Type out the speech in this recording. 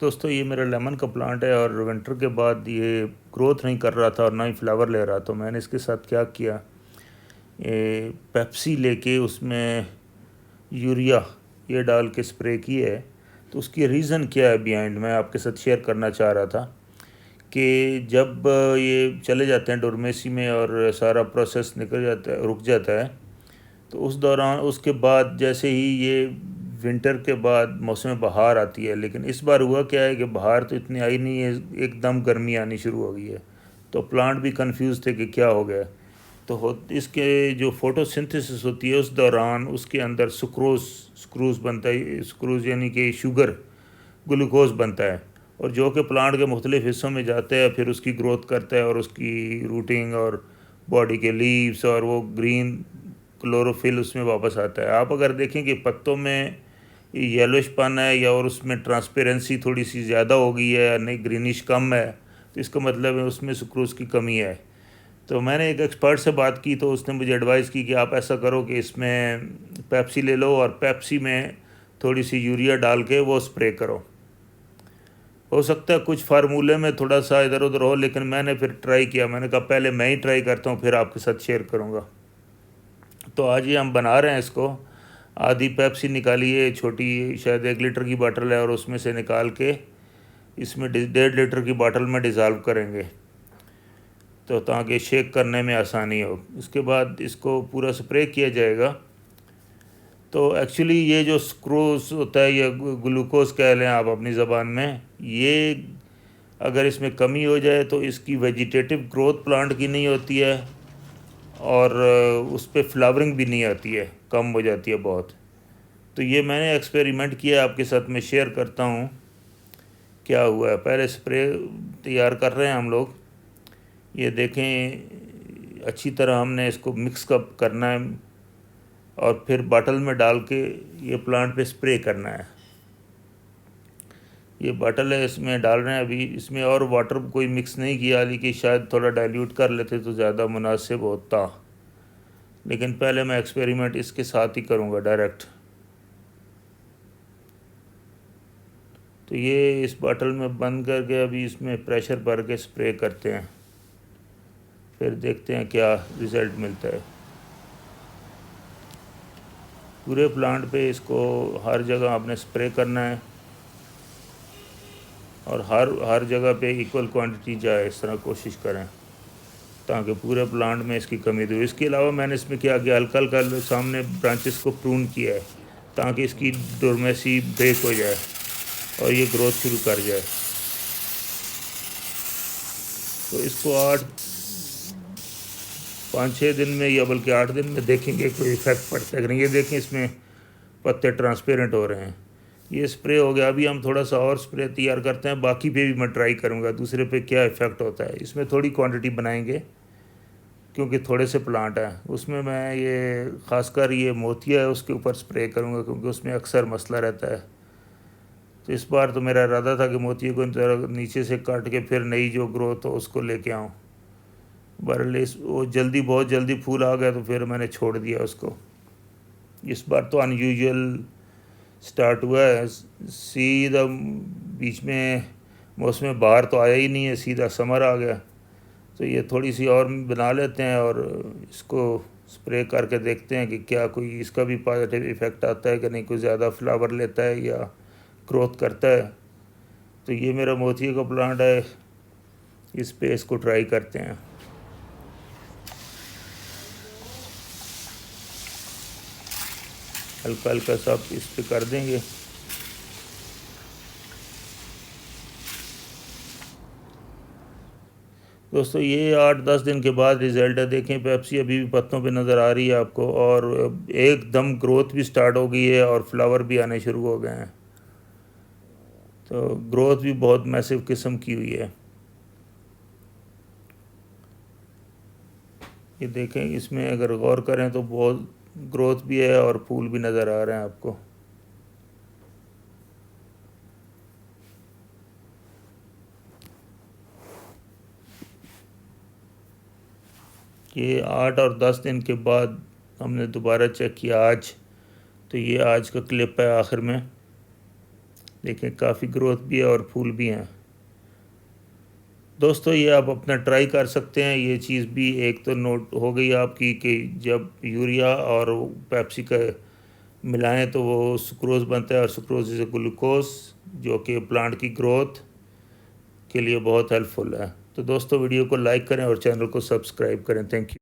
दोस्तों ये मेरा लेमन का प्लांट है और विंटर के बाद ये ग्रोथ नहीं कर रहा था और ना ही फ्लावर ले रहा। तो मैंने इसके साथ क्या किया, ये पेप्सी लेके उसमें यूरिया ये डाल के स्प्रे की है। तो उसकी रीज़न क्या है बिहाइंड, मैं आपके साथ शेयर करना चाह रहा था कि जब ये चले जाते हैं डोरमेसी में और सारा प्रोसेस निकल जाता है, रुक जाता है, तो उस दौरान उसके बाद जैसे ही ये विंटर के बाद मौसम बहार आती है। लेकिन इस बार हुआ क्या है कि बहार तो इतनी आई नहीं है, एकदम गर्मी आनी शुरू हो गई है। तो प्लांट भी कंफ्यूज थे कि क्या हो गया। तो इसके जो फोटोसिंथेसिस होती है उस दौरान उसके अंदर सुक्रोज बनता है। सुक्रोज यानी कि शुगर, ग्लूकोज बनता है, और जो कि प्लांट के मुख्तलिफ़ हिस्सों में जाता है, फिर उसकी ग्रोथ करता है और उसकी रूटिंग और बॉडी के लीव्स और वो ग्रीन क्लोरोफिल उसमें वापस आता है। आप अगर देखें कि पत्तों में येलोइशपन है या और उसमें ट्रांसपेरेंसी थोड़ी सी ज़्यादा हो गई है, नहीं ग्रीनिश कम है, तो इसका मतलब है उसमें सुक्रोज की कमी है। तो मैंने एक एक्सपर्ट से बात की तो उसने मुझे एडवाइस की कि आप ऐसा करो कि इसमें पेप्सी ले लो और पेप्सी में थोड़ी सी यूरिया डाल के वो स्प्रे करो। हो सकता है कुछ फार्मूले में थोड़ा सा इधर उधर हो, लेकिन मैंने फिर ट्राई किया। मैंने कहा पहले मैं ही ट्राई करता हूँ फिर आपके साथ शेयर करूँगा। तो आज ये हम बना रहे हैं इसको। आधी पेप्सी निकाली है, छोटी शायद 1 लीटर की बोतल है, और उसमें से निकाल के इसमें 1.5 लीटर की बोतल में डिज़ोल्व करेंगे तो ताकि शेक करने में आसानी हो। उसके बाद इसको पूरा स्प्रे किया जाएगा। तो एक्चुअली ये जो स्क्रोज होता है या ग्लूकोज कह लें आप अपनी ज़बान में, ये अगर इसमें कमी हो जाए तो इसकी वेजिटेटिव ग्रोथ प्लांट की नहीं होती है और उस पर फ्लावरिंग भी नहीं आती है, कम हो जाती है बहुत। तो ये मैंने एक्सपेरिमेंट किया, आपके साथ मैं शेयर करता हूँ क्या हुआ है। पहले स्प्रे तैयार कर रहे हैं हम लोग। ये देखें अच्छी तरह हमने इसको मिक्स कप करना है और फिर बॉटल में डाल के ये प्लांट पे स्प्रे करना है। ये बॉटल है, इसमें डाल रहे हैं अभी। इसमें और वाटर कोई मिक्स नहीं किया, हालांकि शायद थोड़ा डाइल्यूट कर लेते तो ज़्यादा मुनासिब होता, लेकिन पहले मैं एक्सपेरिमेंट इसके साथ ही करूँगा डायरेक्ट। तो ये इस बॉटल में बंद करके अभी इसमें प्रेशर भर के स्प्रे करते हैं, फिर देखते हैं क्या रिज़ल्ट मिलता है। पूरे प्लांट पे इसको हर जगह आपने स्प्रे करना है और हर जगह पे इक्वल क्वांटिटी जाए, इस तरह कोशिश करें ताकि पूरे प्लांट में इसकी कमी दो। इसके अलावा मैंने इसमें क्या किया, हल्का हल्का सामने ब्रांचेस को प्रून किया है ताकि इसकी डोरमेसी ब्रेक हो जाए और ये ग्रोथ शुरू कर जाए। तो इसको 5-6 दिन में या बल्कि 8 दिन में देखेंगे कोई इफेक्ट पड़ता है कि नहीं। ये देखें इसमें पत्ते ट्रांसपेरेंट हो रहे हैं। ये स्प्रे हो गया। अभी हम थोड़ा सा और स्प्रे तैयार करते हैं, बाकी पे भी मैं ट्राई करूँगा दूसरे पे क्या इफ़ेक्ट होता है। इसमें थोड़ी क्वांटिटी बनाएंगे क्योंकि थोड़े से प्लांट हैं। उसमें मैं ये ख़ासकर ये मोतिया है उसके ऊपर स्प्रे करूँगा क्योंकि उसमें अक्सर मसला रहता है। तो इस बार तो मेरा इरादा था कि मोतिया को नीचे से काट के फिर नई जो ग्रोथ हो उसको लेके आऊँ। बहरहाल वो बहुत जल्दी फूल आ गया तो फिर मैंने छोड़ दिया उसको। इस बार तो अनयूजुअल स्टार्ट हुआ है, सीधा बीच में मौसम बहार तो आया ही नहीं है, सीधा समर आ गया। तो ये थोड़ी सी और बना लेते हैं और इसको स्प्रे करके देखते हैं कि क्या कोई इसका भी पॉजिटिव इफ़ेक्ट आता है कि नहीं, कोई ज़्यादा फ्लावर लेता है या ग्रोथ करता है। तो ये मेरा मोतिया का प्लांट है, इस पे इसको ट्राई करते हैं। हल्का हल्का सा इस पे कर देंगे। दोस्तों ये 8-10 दिन के बाद रिज़ल्ट है। देखें पेप्सी अभी भी पत्तों पे नज़र आ रही है आपको, और एकदम ग्रोथ भी स्टार्ट हो गई है और फ्लावर भी आने शुरू हो गए हैं। तो ग्रोथ भी बहुत मैसिव किस्म की हुई है। ये देखें इसमें अगर गौर करें तो बहुत ग्रोथ भी है और फूल भी नज़र आ रहे हैं आपको। ये 8 और 10 दिन के बाद हमने दोबारा चेक किया आज। तो ये आज का क्लिप है आखिर में। देखें काफ़ी ग्रोथ भी है और फूल भी हैं। दोस्तों ये आप अपना ट्राई कर सकते हैं। ये चीज़ भी एक तो नोट हो गई आपकी कि जब यूरिया और पेप्सी का मिलाएं तो वो सुक्रोज़ बनता है, और सुक्रोज़ इज़ ग्लूकोज जो कि प्लांट की ग्रोथ के लिए बहुत हेल्पफुल है। तो दोस्तों वीडियो को लाइक करें और चैनल को सब्सक्राइब करें। Thank you.